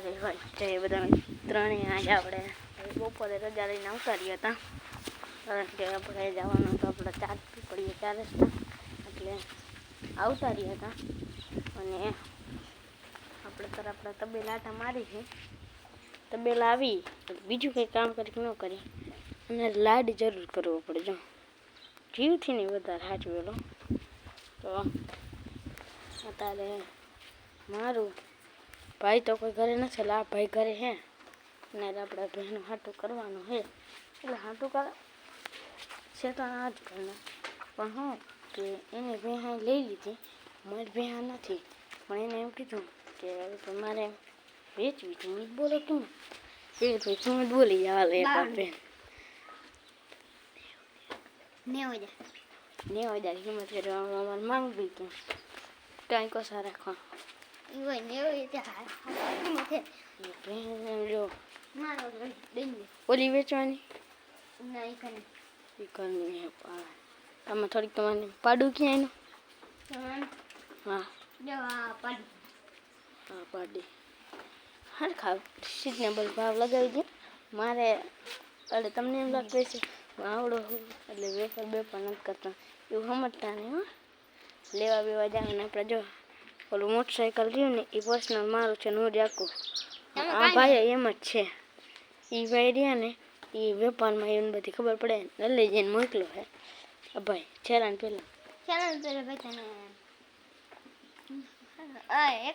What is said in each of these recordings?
અરે ભાઈ જય બધા ત્રણેય આજે આપણે બપોરે રજા લઈને આવતા રહ્યા હતા કારણ કે આપણે જવાનું તો આપણે ચાર પીપળીએ 4 રસ્તા એટલે આવતા રહ્યા હતા અને આપણે તબેલા આટા મારી છે તબેલા આવી બીજું કંઈ કામ કરી ન કરી અને લાડ જરૂર કરવો પડે જો જીવથી નહીં વધારે સાચવેલો તો અત્યારે મારું ભાઈ તો કોઈ ઘરે નથી એટલે આ ભાઈ ઘરે હે અને આપણે બહેનું હાટું કરવાનું છે એટલે હાટું કરે છે તો આ જ ઘરના પણ હું કે એને ભેહા લઈ લીધી મારી ભેહા નથી પણ એને એમ કીધું કે તમારે વેચવી તું જ બોલો તું એ ભાઈ તું જ બોલી હાલ એક વાર બેન 90,000 કિંમત કરવા અમારે માંગવી તું કાંઈ કોસા રાખવા ઓલી વેચવાની તમે થોડીક તમારે પાડું ક્યાંય હા હા પાડી હરખા સિઝનેબલ ભાવ લગાવી દે મારે એટલે તમને એમ લાગતું છે આવડો એટલે વેપાર નથી કરતા એવું સમજતા નહીં હો લેવા બેવા જાય ને આપણે જો ઓલું મોટરસાઇકલ રહ્યું ને એ પર્સનલ મારું છે નો રાખું આ ભાઈ એમ જ છે એ ભાઈ રહ્યા ને એ વેપારમાં એને બધી ખબર પડે ને લઈ જઈને મોકલો હે ભાઈ છેલ્લા પહેલાં ભાઈ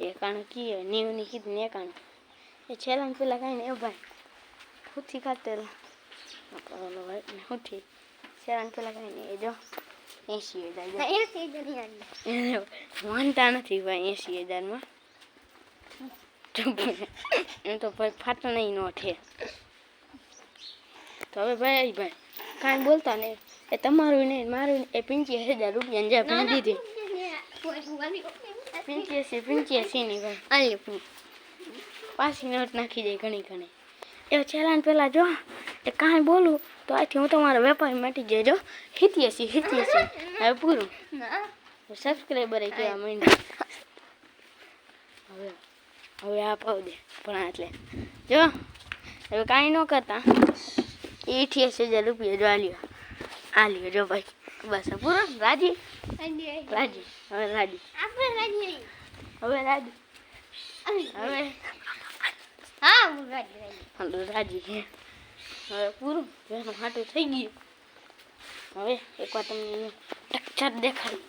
51 કી 90 કીધું ને 51 એ છેલ્લા પહેલાં કાંઈ ને એ ભાઈ હુથી ખાતેલા આપણે ઓલો ભાઈ ને હુથી છેલ્લા પહેલાં કાંઈ ને એ જો 80,000 માનતા નથી ભાઈ 80,000માં એમ તો ભાઈ ફાટો નહીં નો છે તો હવે ભાઈ કાંઈ બોલતા નહીં એ તમારું નહીં મારું એ 85,000 રૂપિયાની જે ભેં દીધી 85 ની ભાઈ પાછી નોટ નાખી જાય ઘણી એ છેલ્લા પહેલાં જો એ કાંઈ બોલું તો આથી હું તમારો વેપાર મટી જાય જો 87 હવે પૂરું સબસ્ક્રાઈબર કહેવા માંડ્યા હવે આ પાવ દે પણ એટલે જો હવે કાંઈ ન કરતા 88,000 રૂપિયા જો આ લ્યો જો ભાઈ બસ પૂરો રાજી હવે રાજી રાજી હવે પૂરું જેનું હાટું થઈ ગયું હવે એકવાર તમને ટેક્ચર દેખાડું